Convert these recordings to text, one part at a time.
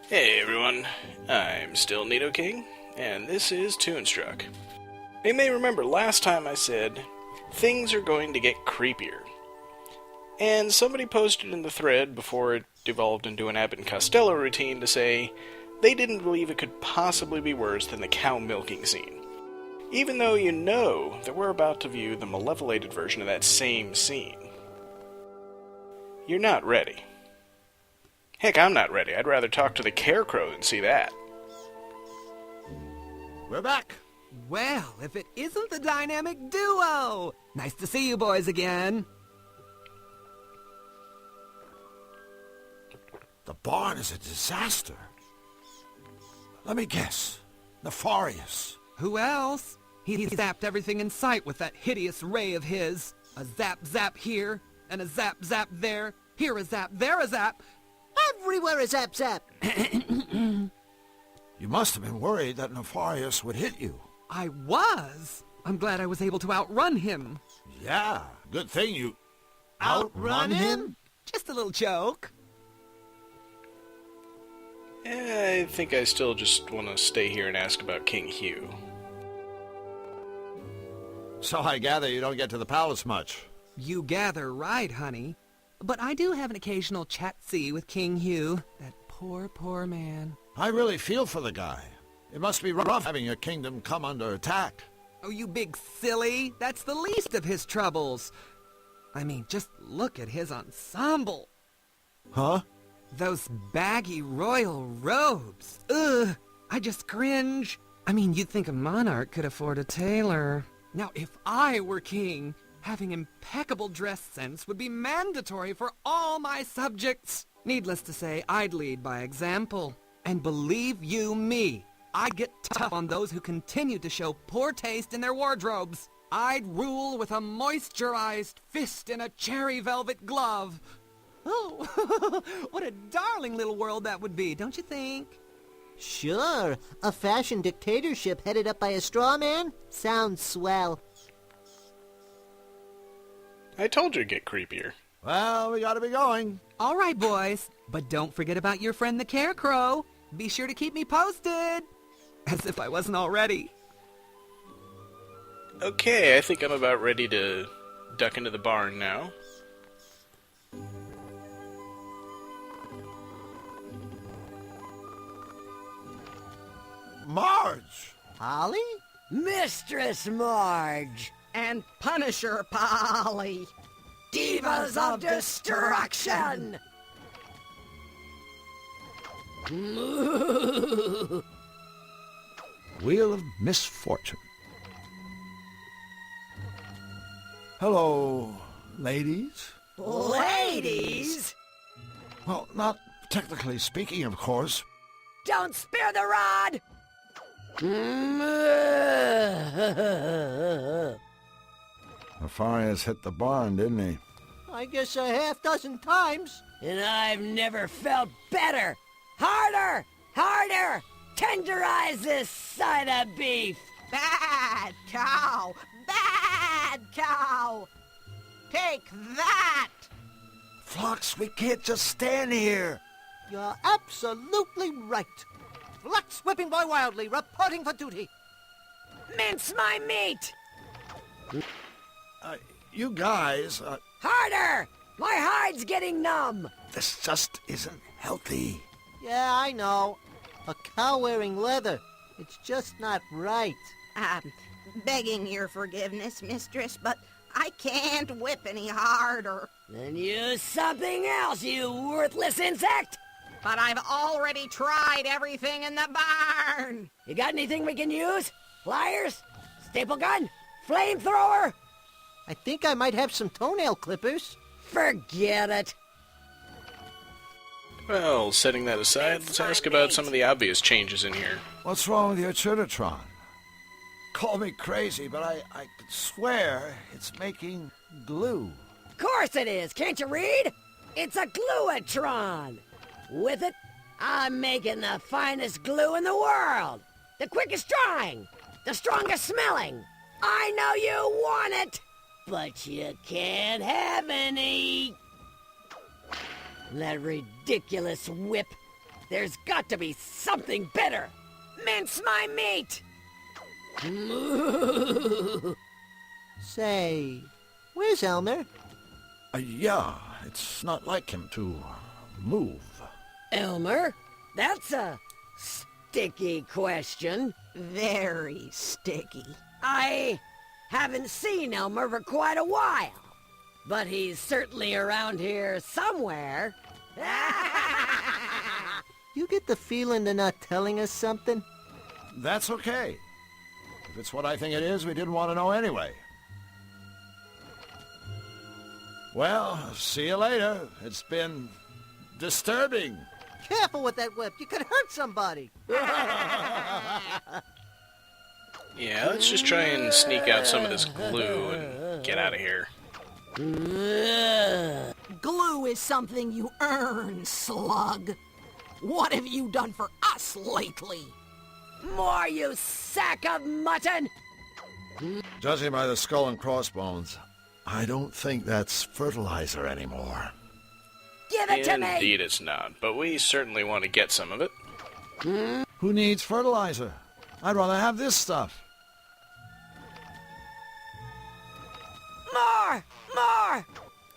Hey everyone, I'm still Nido King, and this is Toonstruck. You may remember last time I said, things are going to get creepier. And somebody posted in the thread before it devolved into an Abbott and Costello routine to say they didn't believe it could possibly be worse than the cow milking scene. Even though you know that we're about to view the malevolated version of that same scene. You're not ready. Heck, I'm not ready. I'd rather talk to the Carecrow than see that. We're back. Well, if it isn't the dynamic duo! Nice to see you boys again. The barn is a disaster. Let me guess. Nefarious. Who else? He zapped everything in sight with that hideous ray of his. A zap zap here, and a zap zap there. Here a zap, there a zap. Everywhere a zap zap. You must have been worried that Nefarious would hit you. I was. I'm glad I was able to outrun him. Yeah, good thing you... Outrun him? Just a little joke. I think I still just want to stay here and ask about King Hugh. So I gather you don't get to the palace much. You gather right, honey. But I do have an occasional chat-see with King Hugh. That poor, poor man. I really feel for the guy. It must be rough having your kingdom come under attack. Oh, you big silly. That's the least of his troubles. I mean, just look at his ensemble. Huh? Those baggy royal robes. Ugh, I just cringe. I mean, you'd think a monarch could afford a tailor. Now, if I were king, having impeccable dress sense would be mandatory for all my subjects. Needless to say, I'd lead by example. And believe you me, I'd get tough on those who continue to show poor taste in their wardrobes. I'd rule with a moisturized fist in a cherry velvet glove. Oh, what a darling little world that would be, don't you think? Sure, a fashion dictatorship headed up by a straw man? Sounds swell. I told you it'd get creepier. Well, we gotta be going. All right, boys. But don't forget about your friend the Carecrow. Be sure to keep me posted. As if I wasn't already. Okay, I think I'm about ready to duck into the barn now. Marge! Polly? Mistress Marge and Punisher Polly, Divas of Destruction! Wheel of Misfortune. Hello, ladies. Ladies, Well, not technically speaking, of course. don't spare the rod! Nefarious hit the barn, didn't he? I guess a half dozen times. And I've never felt better! Harder! Harder! Tenderize this side of beef! Bad cow! Bad cow! Take that! Flux, we can't just stand here. You're absolutely right. Flux whipping boy wildly, reporting for duty. Mince my meat! You guys, Harder! My hide's getting numb! this just isn't healthy. Yeah, I know. A cow wearing leather. It's just not right. Begging your forgiveness, mistress, but I can't whip any harder. Then use something else, you worthless insect! But I've already tried everything in the barn. You got anything we can use? Pliers? Staple gun? Flamethrower? I think I might have some toenail clippers. Forget it. Well, setting that aside, let's ask about some of the obvious changes in here. What's wrong with your Chittertron? Call me crazy, but I could swear it's making glue. Of course it is. Can't you read? It's a gluatron. With it, I'm making the finest glue in the world. The quickest drying. The strongest smelling. I know you want it, but you can't have any. That ridiculous whip. There's got to be something better. Mince my meat! Say, where's Elmer? Yeah, it's not like him to move. Elmer? That's a sticky question. Very sticky. I haven't seen Elmer for quite a while, but he's certainly around here somewhere. You get the feeling they're not telling us something? That's okay. If it's what I think it is, we didn't want to know anyway. Well, see you later. It's been disturbing. Careful with that whip. You could hurt somebody. Yeah, let's just try and sneak out some of this glue and get out of here. Glue is something you earn, slug. What have you done for us lately? More, you sack of mutton! Judging by the skull and crossbones, I don't think that's fertilizer anymore. Give it to me! Indeed it's not, but we certainly want to get some of it. Who needs fertilizer? I'd rather have this stuff. More! More!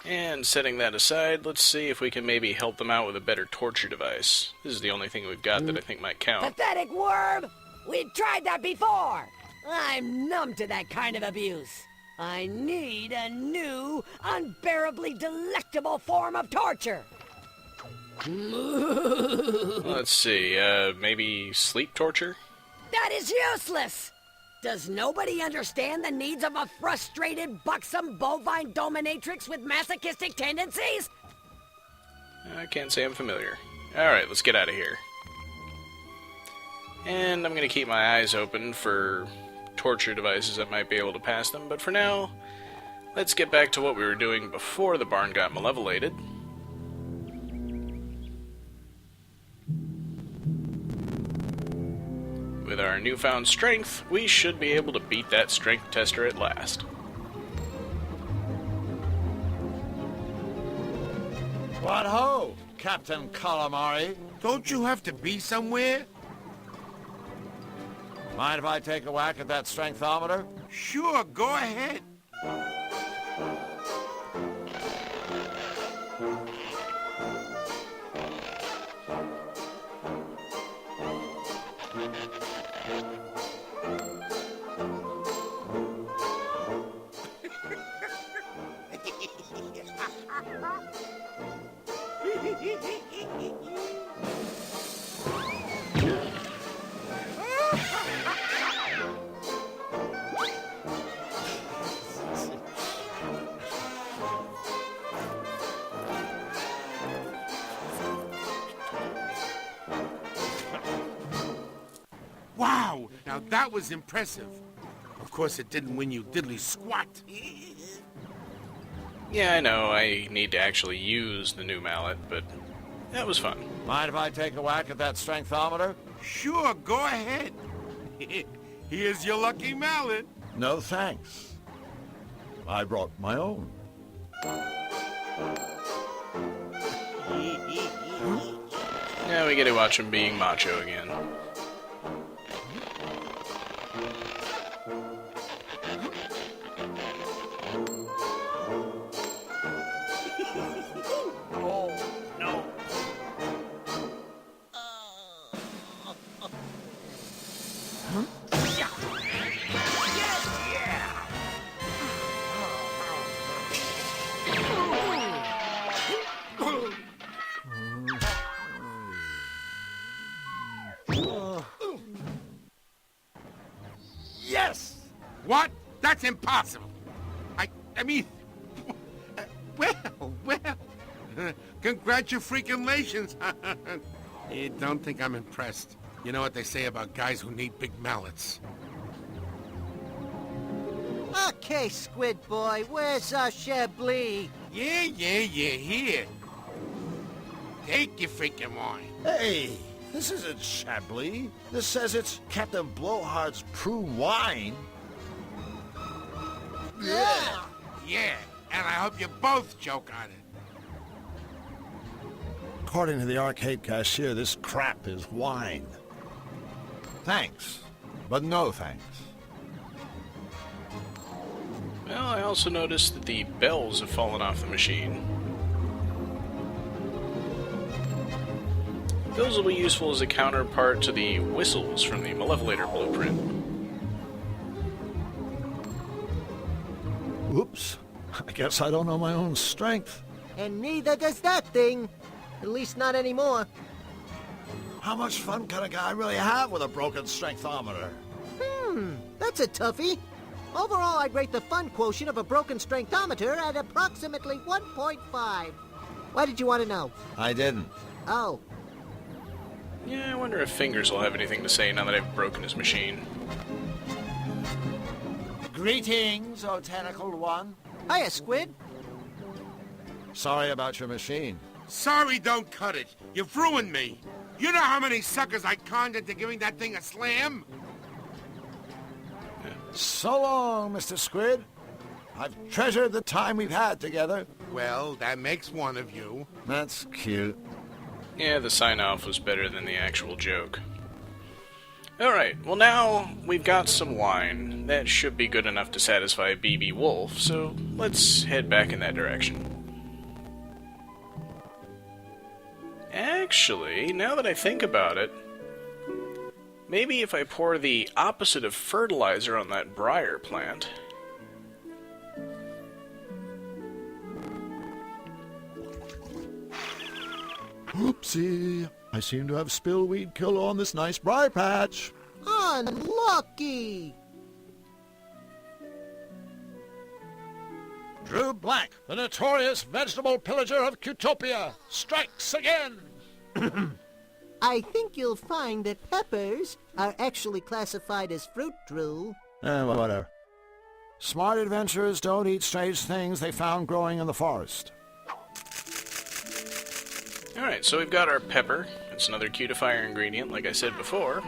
And setting that aside, let's see if we can maybe help them out with a better torture device. This is the only thing we've got that I think might count. Pathetic worm! We've tried that before! I'm numb to that kind of abuse. I need a new, unbearably delectable form of torture. Let's see, maybe sleep torture? That is useless! Does nobody understand the needs of a frustrated, buxom, bovine dominatrix with masochistic tendencies? I can't say I'm familiar. Alright, let's get out of here. And I'm going to keep my eyes open for torture devices that might be able to pass them, but for now, let's get back to what we were doing before the barn got malevolated. With our newfound strength, we should be able to beat that strength tester at last. What ho, Captain Calamari? Don't you have to be somewhere? Mind if I take a whack at that strengthometer? Sure, go ahead. Wow, now that was impressive. Of course, it didn't win you diddly squat. Yeah, I know, I need to actually use the new mallet, but that was fun. Mind if I take a whack at that strengthometer? Sure, go ahead. Here's your lucky mallet. No thanks. I brought my own. Now we get to watch him being macho again. Yes! What? That's impossible. I mean, well, congratulations. Don't think I'm impressed. You know what they say about guys who need big mallets. Okay, Squid Boy, where's our Chablis? Yeah, here. Take your freaking wine. Hey, this isn't Chablis. This says it's Captain Blowhard's prune wine. Yeah, and I hope you both choke on it. According to the arcade cashier, this crap is wine. Thanks, but no thanks. Well, I also noticed that the bells have fallen off the machine. Those will be useful as a counterpart to the whistles from the malevolated blueprint. Oops. I guess I don't know my own strength. And neither does that thing. At least not anymore. How much fun can a guy really have with a broken strengthometer? That's a toughie. Overall, I'd rate the fun quotient of a broken strengthometer at approximately 1.5. Why did you want to know? I didn't. Oh. Yeah, I wonder if Fingers will have anything to say now that I've broken his machine. Greetings, O tentacled one. Hiya, Squid. Sorry about your machine. Sorry, don't cut it. You've ruined me. You know how many suckers I conned into giving that thing a slam? So long, Mr. Squid. I've treasured the time we've had together. Well, that makes one of you. That's cute. Yeah, the sign-off was better than the actual joke. Alright, well now we've got some wine. That should be good enough to satisfy BB Wolf, so let's head back in that direction. Actually, now that I think about it, maybe if I pour the opposite of fertilizer on that briar plant. Oopsie. I seem to have spilled weed killer on this nice briar patch. Unlucky. Drew Black, the notorious vegetable pillager of Cutopia, strikes again. I think you'll find that peppers are actually classified as fruit, Drew. Whatever. Smart adventurers don't eat strange things they found growing in the forest. Alright, so we've got our pepper. It's another cutifier ingredient, like I said before.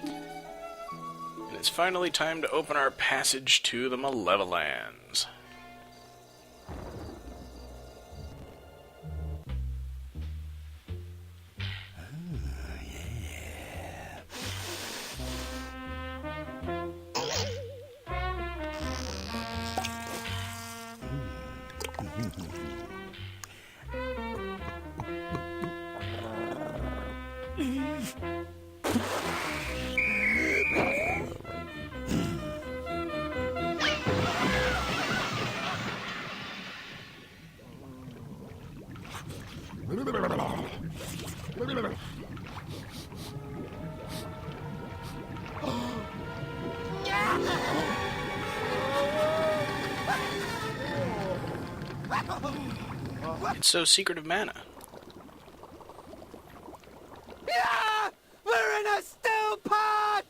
And it's finally time to open our passage to the Malevolans. It's so secret of mana. Yeah! We're in a stew pot!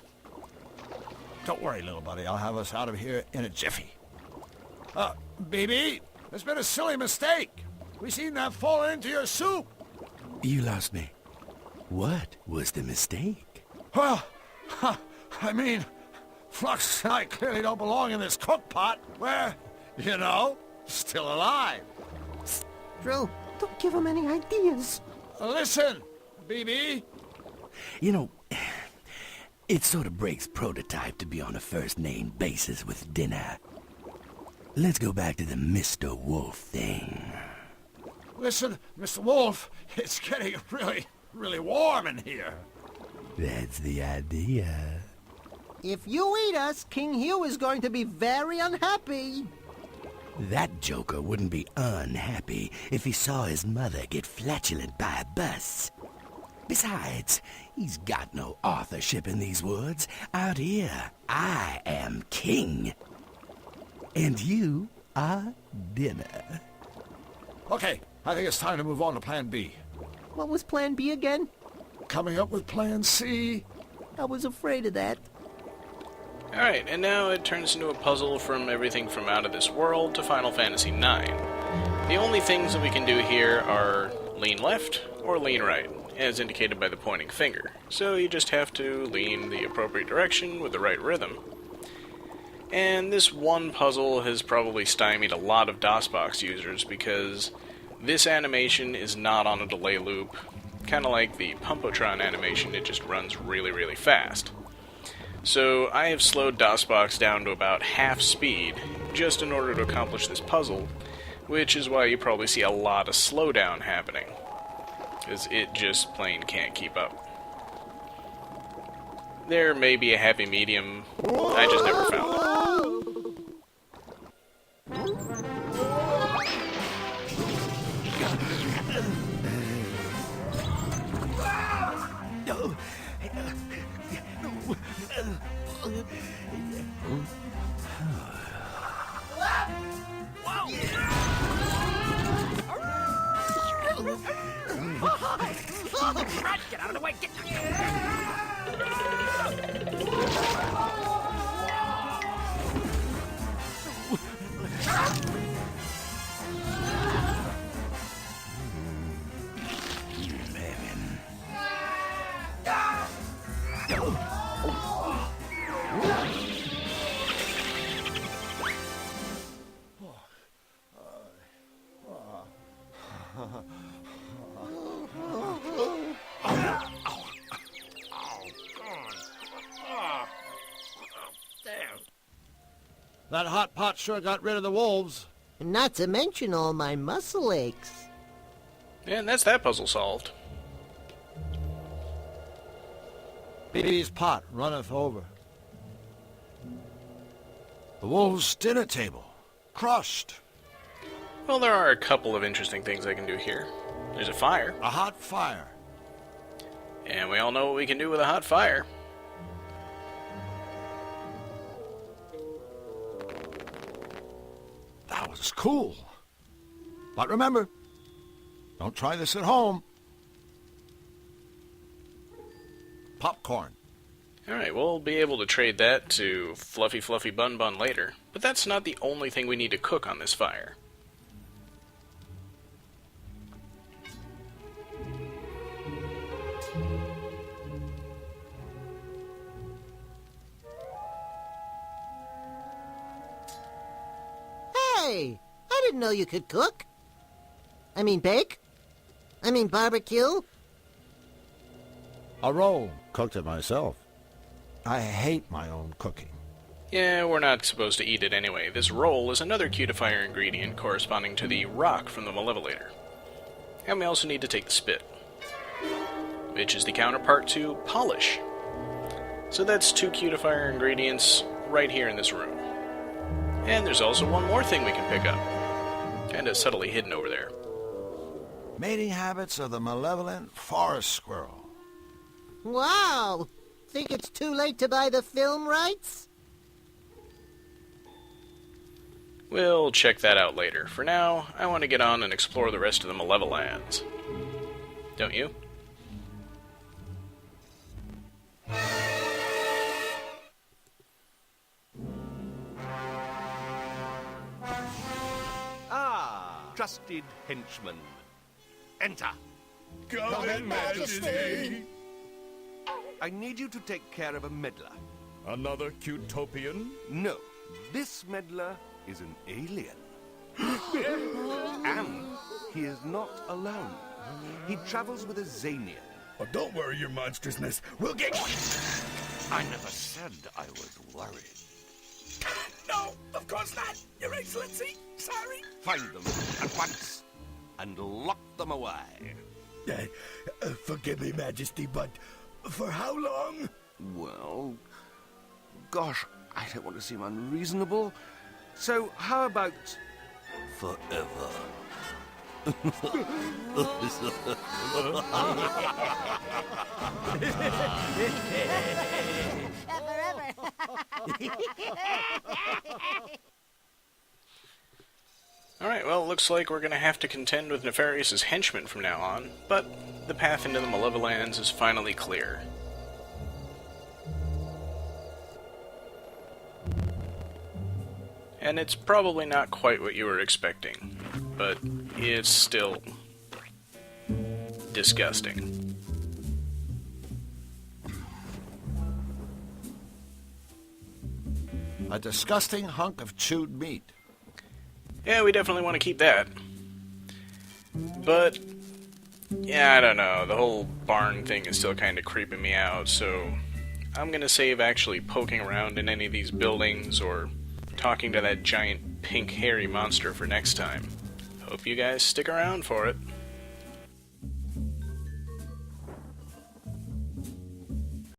Don't worry, little buddy. I'll have us out of here in a jiffy. BB, there's been a silly mistake. We seem to have fallen into your soup. You lost me. What was the mistake? Well, I mean, Flux and I clearly don't belong in this cook pot. We're, still alive. Drew, don't give him any ideas. Listen, BB. You know, it sort of breaks prototype to be on a first-name basis with dinner. Let's go back to the Mr. Wolf thing. Listen, Mr. Wolf, it's getting really warm in here. That's the idea. If you eat us, King Hugh is going to be very unhappy. That joker wouldn't be unhappy if he saw his mother get flatulent by a bus. Besides, he's got no authorship in these woods. Out here, I am king. And you are dinner. Okay, I think it's time to move on to Plan B. What was Plan B again? Coming up with Plan C. I was afraid of that. Alright, and now it turns into a puzzle from everything from Out of This World to Final Fantasy IX. The only things that we can do here are lean left or lean right, as indicated by the pointing finger. So you just have to lean the appropriate direction with the right rhythm. And this one puzzle has probably stymied a lot of DOSBox users because This animation is not on a delay loop. Kind of like the Pumpotron animation, it just runs really, really fast. So I have slowed DOSBox down to about half speed, just in order to accomplish this puzzle, which is why you probably see a lot of slowdown happening, because it just plain can't keep up. There may be a happy medium, I just never found it. Get out of the way! That hot pot sure got rid of the wolves. Not to mention all my muscle aches. And that's that puzzle solved. Bee's pot runneth over. The wolves' dinner table. Crushed. Well, there are a couple of interesting things I can do here. There's a fire. A hot fire. And we all know what we can do with a hot fire. That was cool. But remember, don't try this at home. Popcorn. Alright, we'll be able to trade that to Fluffy Fluffy Bun Bun later. But that's not the only thing we need to cook on this fire. Hey, I didn't know you could cook. I mean bake. I mean barbecue. A roll. Cooked it myself. I hate my own cooking. Yeah, we're not supposed to eat it anyway. This roll is another cutifier ingredient corresponding to the rock from the malevolator. And we also need to take the spit, which is the counterpart to polish. So that's 2 cutifier ingredients right here in this room. And there's also one more thing we can pick up. Kinda subtly hidden over there. Mating habits of the malevolent forest squirrel. Wow. Think it's too late to buy the film rights? We'll check that out later. For now, I want to get on and explore the rest of the Malevolands. Don't you? Trusted henchman. Enter. Come in, Majesty. I need you to take care of a meddler. Another Cutopian? No, this meddler is an alien. And he is not alone. He travels with a Zanian. Oh, don't worry, your monstrousness. We'll get... I never said I was worried. No, of course not, Your Excellency. Sorry. Find them at once and lock them away. Forgive me, Majesty, but for how long? Well, gosh, I don't want to seem unreasonable. So how about forever? Alright, well, it looks like we're going to have to contend with Nefarious's henchmen from now on, but the path into the Malevolands is finally clear. And it's probably not quite what you were expecting, but it's still disgusting. A disgusting hunk of chewed meat. Yeah, we definitely want to keep that. But, yeah, I don't know. The whole barn thing is still kind of creeping me out, so I'm gonna save actually poking around in any of these buildings or talking to that giant pink hairy monster for next time. Hope you guys stick around for it.